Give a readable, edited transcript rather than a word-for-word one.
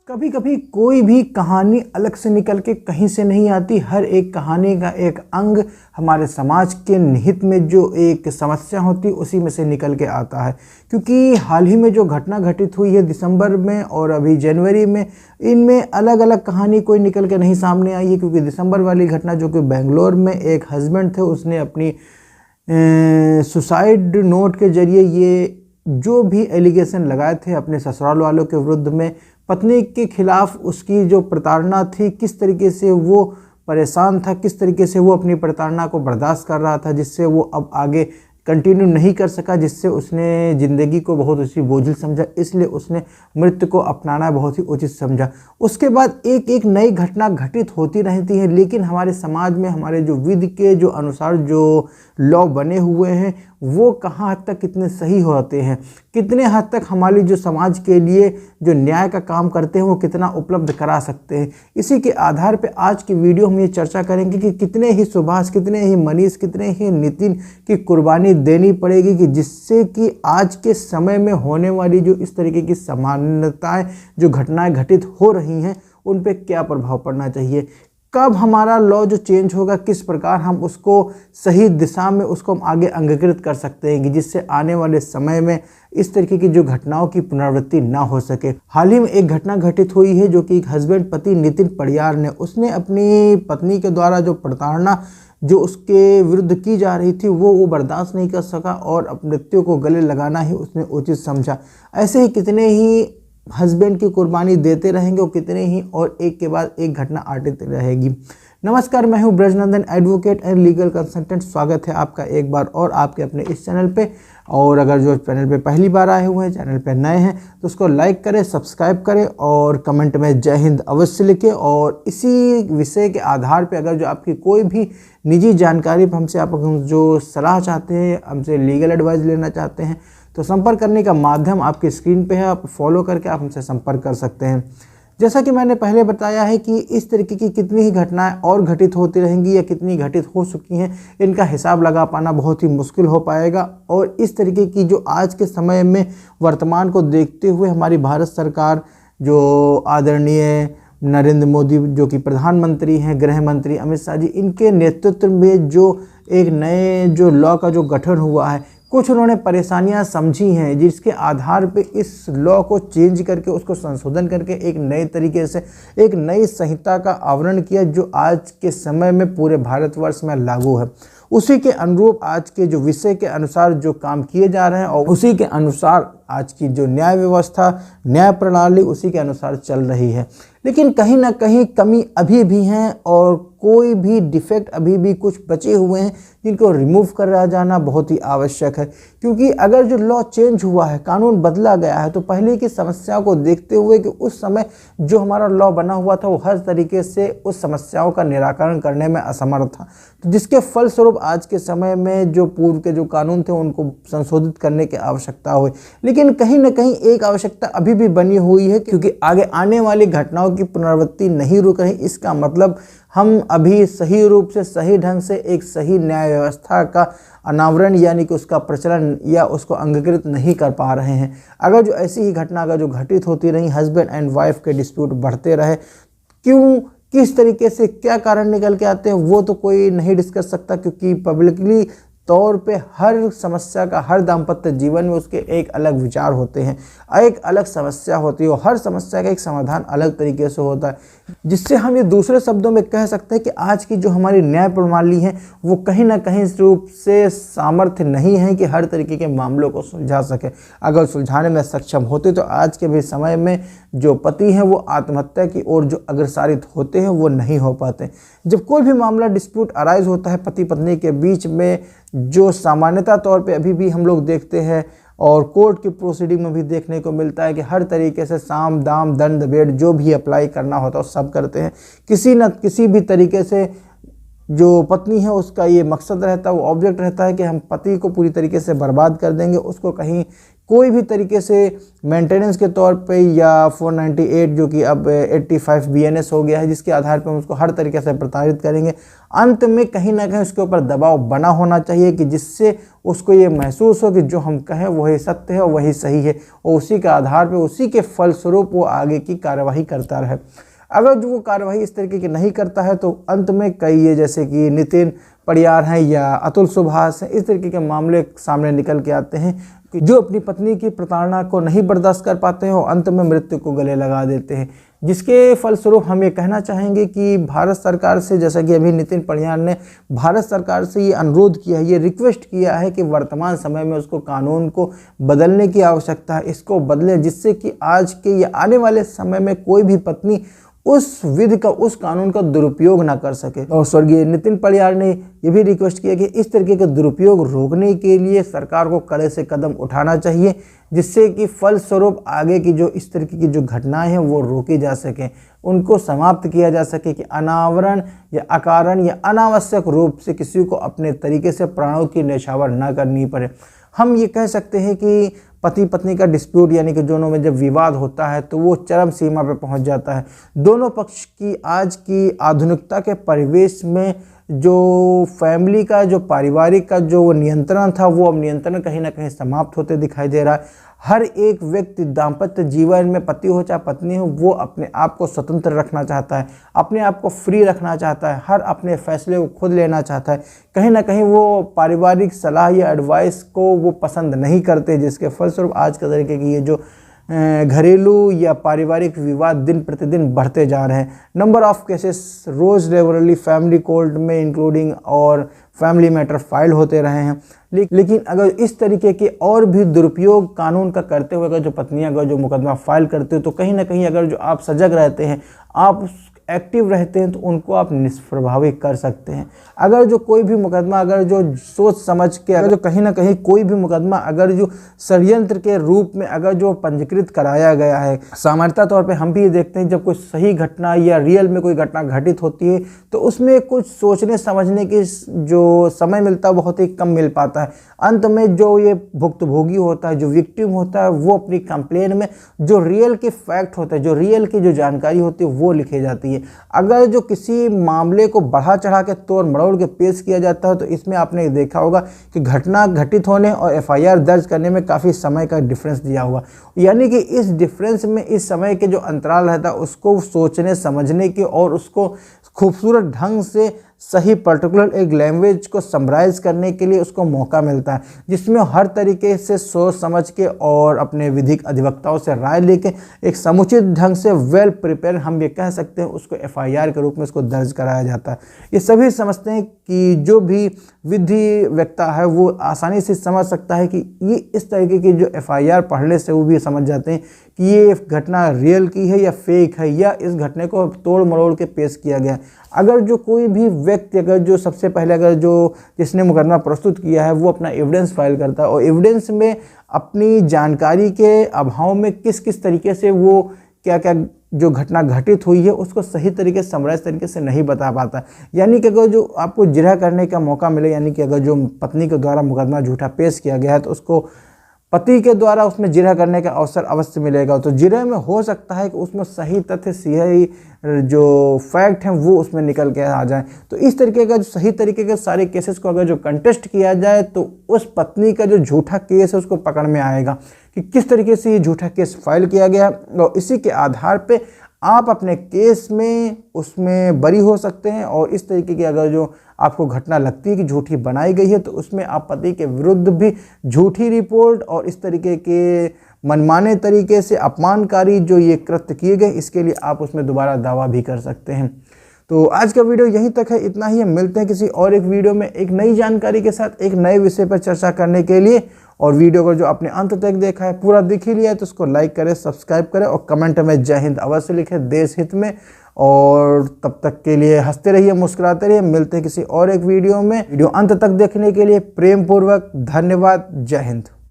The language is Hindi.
कभी कभी कोई भी कहानी अलग से निकल के कहीं से नहीं आती। हर एक कहानी का एक अंग हमारे समाज के निहित में जो एक समस्या होती है उसी में से निकल के आता है। क्योंकि हाल ही में जो घटना घटित हुई है दिसंबर में और अभी जनवरी में, इनमें अलग अलग कहानी कोई निकल के नहीं सामने आई है। क्योंकि दिसंबर वाली घटना जो कि बेंगलोर में एक हस्बैंड थे, उसने अपनी सुसाइड नोट के जरिए ये जो भी एलिगेशन लगाए थे अपने ससुराल वालों के विरुद्ध में, पत्नी के खिलाफ उसकी जो प्रताड़ना थी, किस तरीके से वो परेशान था, किस तरीके से वो अपनी प्रताड़ना को बर्दाश्त कर रहा था, जिससे वो अब आगे कंटिन्यू नहीं कर सका, जिससे उसने ज़िंदगी को बहुत उसी बोझिल समझा, इसलिए उसने मृत्यु को अपनाना बहुत ही उचित समझा। उसके बाद एक एक नई घटना घटित होती रहती है, लेकिन हमारे समाज में हमारे जो विधि के जो अनुसार जो लॉ बने हुए हैं वो कहाँ हद तक कितने सही होते हैं, कितने हद तक हमारी जो समाज के लिए जो न्याय का काम करते हैं वो कितना उपलब्ध करा सकते हैं। इसी के आधार पे आज की वीडियो हम ये चर्चा करेंगे कि कितने ही सुभाष, कितने ही मनीष, कितने ही नितिन की कुर्बानी देनी पड़ेगी कि जिससे कि आज के समय में होने वाली जो इस तरीके की समानताएं, जो घटनाएं घटित हो रही हैं, उन पे क्या प्रभाव पड़ना चाहिए, कब हमारा लॉ जो चेंज होगा, किस प्रकार हम उसको सही दिशा में उसको हम आगे अंगीकृत कर सकते हैं कि जिससे आने वाले समय में इस तरीके की जो घटनाओं की पुनरावृत्ति ना हो सके। हाल ही में एक घटना घटित हुई है जो कि एक हस्बैंड पति नितिन पडियार ने, उसने अपनी पत्नी के द्वारा जो प्रताड़ना जो उसके विरुद्ध की जा रही थी वो बर्दाश्त नहीं कर सका और अब मृत्यु को गले लगाना ही उसने उचित समझा। ऐसे ही कितने ही हस्बैंड की कुर्बानी देते रहेंगे और कितने ही और एक के बाद एक घटना आती रहेगी। नमस्कार, मैं हूं Brajnandan, advocate and legal consultant. स्वागत है आपका एक बार और आपके अपने इस चैनल पे। और अगर जो चैनल पे पहली बार आए हुए हैं, चैनल पे नए हैं, तो उसको लाइक करें, सब्सक्राइब करें और कमेंट में जय हिंद अवश्य लिखें। और इसी विषय के आधार पे अगर जो आपकी कोई भी निजी जानकारी हमसे आप जो सलाह चाहते हैं, हमसे लीगल एडवाइस लेना चाहते हैं, तो संपर्क करने का माध्यम आपकी स्क्रीन पे है, आप फॉलो करके आप हमसे संपर्क कर सकते हैं। जैसा कि मैंने पहले बताया है कि इस तरीके की कितनी ही घटनाएं और घटित होती रहेंगी या कितनी घटित हो चुकी हैं, इनका हिसाब लगा पाना बहुत ही मुश्किल हो पाएगा। और इस तरीके की जो आज के समय में वर्तमान को देखते हुए हमारी भारत सरकार, जो आदरणीय नरेंद्र मोदी जो कि प्रधानमंत्री हैं, गृह मंत्री अमित शाह जी, इनके नेतृत्व में जो एक नए जो लॉ का जो गठन हुआ है, कुछ उन्होंने परेशानियां समझी हैं जिसके आधार पे इस लॉ को चेंज करके उसको संशोधन करके एक नए तरीके से एक नई संहिता का आवरण किया जो आज के समय में पूरे भारतवर्ष में लागू है। उसी के अनुरूप आज के जो विषय के अनुसार जो काम किए जा रहे हैं और उसी के अनुसार आज की जो न्याय व्यवस्था, न्याय प्रणाली उसी के अनुसार चल रही है। लेकिन कहीं ना कहीं कमी अभी भी हैं और कोई भी डिफेक्ट अभी भी कुछ बचे हुए हैं जिनको रिमूव करा जाना बहुत ही आवश्यक है। क्योंकि अगर जो लॉ चेंज हुआ है, कानून बदला गया है, तो पहले की समस्याओं को देखते हुए कि उस समय जो हमारा लॉ बना हुआ था वो हर तरीके से उस समस्याओं का निराकरण करने में असमर्थ था, तो जिसके फलस्वरूप आज के समय में जो पूर्व के जो कानून थे उनको संशोधित करने की आवश्यकता हुई। लेकिन कहीं ना कहीं एक आवश्यकता अभी भी बनी हुई है, क्योंकि आगे आने वाली घटनाओं की पुनरावृत्ति नहीं रुक रही। इसका मतलब हम अभी सही रूप से, सही ढंग से एक सही न्याय व्यवस्था का अनावरण यानी कि उसका प्रचलन या उसको अंगीकृत नहीं कर पा रहे हैं। अगर जो ऐसी ही घटना अगर जो घटित होती रही, हस्बैंड एंड वाइफ के डिस्प्यूट बढ़ते रहे, क्यों, किस तरीके से, क्या कारण निकल के आते हैं, वो तो कोई नहीं डिस्कस सकता। क्योंकि पब्लिकली तौर पे हर समस्या का, हर दाम्पत्य जीवन में उसके एक अलग विचार होते हैं, एक अलग समस्या होती है और हर समस्या का एक समाधान अलग तरीके से होता है। जिससे हम ये दूसरे शब्दों में कह सकते हैं कि आज की जो हमारी न्याय प्रणाली है वो कहीं ना कहीं इस रूप से सामर्थ्य नहीं है कि हर तरीके के मामलों को सुलझा सके। अगर सुलझाने में सक्षम होते तो आज के भी समय में जो पति हैं वो आत्महत्या की ओर जो अग्रसारित होते हैं वो नहीं हो पाते। जब कोई भी मामला डिस्प्यूट अराइज होता है पति पत्नी के बीच में, जो सामान्यतः तौर पे अभी भी हम लोग देखते हैं और कोर्ट की प्रोसीडिंग में भी देखने को मिलता है कि हर तरीके से साम दाम दंड भेद जो भी अप्लाई करना होता है वो सब करते हैं। किसी न किसी भी तरीके से जो पत्नी है उसका ये मकसद रहता है, वो ऑब्जेक्ट रहता है कि हम पति को पूरी तरीके से बर्बाद कर देंगे, उसको कहीं कोई भी तरीके से मेंटेनेंस के तौर पे या 498 जो कि अब 85 BNS हो गया है, जिसके आधार पे हम उसको हर तरीके से प्रताड़ित करेंगे। अंत में कहीं ना कहीं उसके ऊपर दबाव बना होना चाहिए कि जिससे उसको ये महसूस हो कि जो हम कहें वही सत्य है और वही सही है, और उसी के आधार पे उसी के फलस्वरूप वो आगे की कार्यवाही करता रहे। अगर जो वो कार्यवाही इस तरीके की नहीं करता है तो अंत में कई ये जैसे कि नितिन पडियार हैं या अतुल सुभाष हैं, इस तरीके के मामले सामने निकल के आते हैं कि जो अपनी पत्नी की प्रताड़ना को नहीं बर्दाश्त कर पाते हैं और अंत में मृत्यु को गले लगा देते हैं। जिसके फलस्वरूप हम ये कहना चाहेंगे कि भारत सरकार से, जैसा कि अभी नितिन पडियार ने भारत सरकार से ये अनुरोध किया है, ये रिक्वेस्ट किया है कि वर्तमान समय में उसको कानून को बदलने की आवश्यकता है, इसको बदलें जिससे कि आज के या आने वाले समय में कोई भी पत्नी उस विधि का, उस कानून का दुरुपयोग ना कर सके। और स्वर्गीय नितिन पडियार ने यह भी रिक्वेस्ट किया कि इस तरीके के दुरुपयोग रोकने के लिए सरकार को कड़े से कदम उठाना चाहिए, जिससे कि फलस्वरूप आगे की जो इस तरीके की जो घटनाएं हैं वो रोकी जा सकें, उनको समाप्त किया जा सके कि अनावरण या अकारण या अनावश्यक रूप से किसी को अपने तरीके से प्राणों की न्यौछावर ना करनी पड़े। हम ये कह सकते हैं कि पति पत्नी का डिस्प्यूट यानी कि दोनों में जब विवाद होता है तो वो चरम सीमा पे पहुंच जाता है। दोनों पक्ष की आज की आधुनिकता के परिवेश में जो फैमिली का, जो पारिवारिक का जो नियंत्रण था, वो अब नियंत्रण कहीं ना कहीं समाप्त होते दिखाई दे रहा है। हर एक व्यक्ति दाम्पत्य जीवन में, पति हो चाहे पत्नी हो, वो अपने आप को स्वतंत्र रखना चाहता है, अपने आप को फ्री रखना चाहता है, हर अपने फैसले को खुद लेना चाहता है। कहीं ना कहीं वो पारिवारिक सलाह या एडवाइस को वो पसंद नहीं करते, जिसके फलस्वरूप आज के तरीके की ये जो घरेलू या पारिवारिक विवाद दिन प्रतिदिन बढ़ते जा रहे हैं। नंबर ऑफ केसेस रोज रेगुलरली फैमिली कोर्ट में इंक्लूडिंग और फैमिली मैटर फाइल होते रहे हैं। लेकिन अगर इस तरीके के और भी दुरुपयोग कानून का करते हुए अगर जो पत्नियां अगर जो मुकदमा फाइल करते हो, तो कहीं ना कहीं अगर जो आप सजग रहते हैं, आप एक्टिव रहते हैं, तो उनको आप निष्प्रभावी कर सकते हैं। अगर जो कोई भी मुकदमा अगर जो सोच समझ के, अगर जो कहीं ना कहीं कोई भी मुकदमा अगर जो षड्यंत्र के रूप में अगर जो पंजीकृत कराया गया है, सामान्यतः तौर पे हम भी ये देखते हैं जब कोई सही घटना या रियल में कोई घटना घटित होती है तो उसमें कुछ सोचने समझने की जो समय मिलता है बहुत ही कम मिल पाता है। अंत में जो ये भुक्तभोगी होता है, जो विक्टिम होता है, वो अपनी कंप्लेन में जो रियल के फैक्ट होते हैं, जो रियल की जो जानकारी होती है वो लिखी जाती है। अगर जो किसी मामले को बढ़ा चढ़ा के तोड़ मरोड़ के पेश किया जाता है तो इसमें आपने देखा होगा कि घटना घटित होने और FIR दर्ज करने में काफ़ी समय का डिफरेंस दिया हुआ, यानी कि इस डिफरेंस में, इस समय के जो अंतराल रहता है उसको सोचने समझने के और उसको खूबसूरत ढंग से सही पर्टिकुलर एक लैंग्वेज को समराइज करने के लिए उसको मौका मिलता है, जिसमें हर तरीके से सोच समझ के और अपने विधिक अधिवक्ताओं से राय लेके एक समुचित ढंग से वेल प्रिपेयर, हम ये कह सकते हैं, उसको FIR के रूप में उसको दर्ज कराया जाता है। ये सभी समझते हैं कि जो भी विधि व्यक्ता है वो आसानी से समझ सकता है कि ये इस तरीके की जो FIR पढ़ने से वो भी समझ जाते हैं कि ये घटना रियल की है या फेक है, या इस घटने को तोड़ मरोड़ के पेश किया गया। अगर जो कोई भी व्यक्ति अगर जो सबसे पहले अगर जो जिसने मुकदमा प्रस्तुत किया है वो अपना एविडेंस फाइल करता है और एविडेंस में अपनी जानकारी के अभाव में किस किस तरीके से वो क्या क्या जो घटना घटित हुई है उसको सही तरीके से समराइज तरीके से नहीं बता पाता, यानी कि अगर जो आपको जिरह करने का मौका मिले, यानी कि अगर जो पत्नी के द्वारा मुकदमा झूठा पेश किया गया है तो उसको पति के द्वारा उसमें जिरह करने का अवसर अवश्य मिलेगा। तो जिरह में हो सकता है कि उसमें सही तथ्य, सही जो फैक्ट हैं वो उसमें निकल के आ जाए। तो इस तरीके का जो सही तरीके के सारे केसेस को अगर जो कंटेस्ट किया जाए तो उस पत्नी का जो झूठा केस है उसको पकड़ में आएगा कि किस तरीके से ये झूठा केस फाइल किया गया, और इसी के आधार पे आप अपने केस में उसमें बरी हो सकते हैं। और इस तरीके की अगर जो आपको घटना लगती है कि झूठी बनाई गई है तो उसमें आप पति के विरुद्ध भी झूठी रिपोर्ट और इस तरीके के मनमाने तरीके से अपमानकारी जो ये कृत्य किए गए, इसके लिए आप उसमें दोबारा दावा भी कर सकते हैं। तो आज का वीडियो यहीं तक है, इतना ही। हम मिलते हैं किसी और एक वीडियो में एक नई जानकारी के साथ, एक नए विषय पर चर्चा करने के लिए। और वीडियो को जो आपने अंत तक देखा है, पूरा दिख ही लिया है, तो उसको लाइक करें, सब्सक्राइब करें और कमेंट में जय हिंद अवश्य लिखें देश हित में। और तब तक के लिए हंसते रहिए, मुस्कुराते रहिए। मिलते हैं किसी और एक वीडियो में। वीडियो अंत तक देखने के लिए प्रेम पूर्वक धन्यवाद। जय हिंद।